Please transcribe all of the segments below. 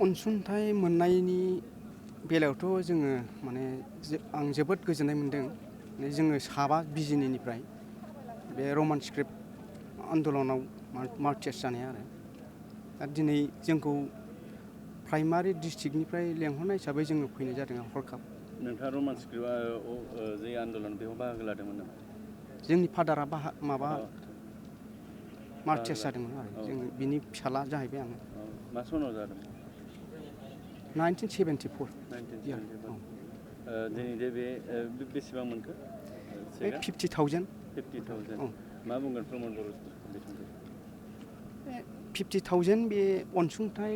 अनसुंथाइ मोननायनि बेलायावथ' जोङो माने आं जोबोद गोजोननाय मोनदों। जोङो 7 बिजिनिनिफ्राय बे रमान स्क्रिप्ट आन्दलनाव मार्चार्स जानाया आरो दा दिनै जोंखौ प्राइमारि डिस्ट्रिक्टनिफ्राय लेंहरनाय हिसाबै जोङो फैनाय जादों हरखाब। नोंथाङा रमान स्क्रिप्टआ जे आन्दलन बेयाव बाहागो लादोंमोन नामा? जोंनि फादारा मार्चार्स जादोंमोन आरो जों बिनि फिसाला जाहैबाय आङो। मा सनाव जादोंमोन? 1974 दिनै जे बे बेसेबां मोनखो? बे 50,000 मा बुंगोन प्रमद बर' बिथांखौ? 50,000 बे अनसुंथाइ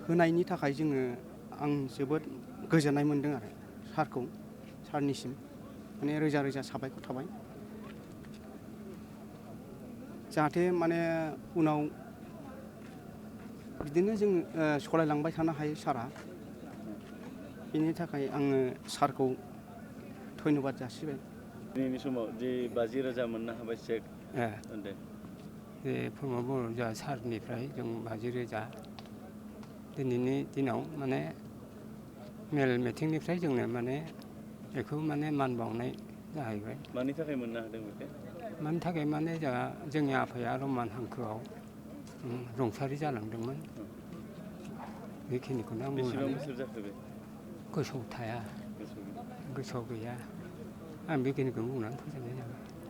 होनायनि थाखाय आं जोबोद गोजोननाय मोनदों आरो सारनिसिम माने रोजा रोजा साबायखर थाबाय। जाहाथे माने उनाव बिदिनो जों सालायलांबाय थानो हायो सारा। बेनि थाखाय आङो सारखौ धन्यबाद जासिबाय। दिनैनि समाव जे 50,000 मोननो हाबाय चेक दे बे प्रमद बर' सारनिफ्राय जों 50,000 दिनैनि दिनाव माने मेल मिथिंनिफ्राय जोंनो माने बेखौ माने मान बावनाय जाहैबाय। मानि थाखाय मोननो हादों बेखौ? मानि थाखाय माने जोंनि आफाया रमान हांखोआव रुंसारि जालांदोंमोन। बेखिनिखौनो आं बुंनो हायो। बेसेबां बोसोर जाखो बे? गोसोआव थाया, गोसोआव गैया। आं बेखिनिखौ बुंनानै फोजोबनाय जाबाय।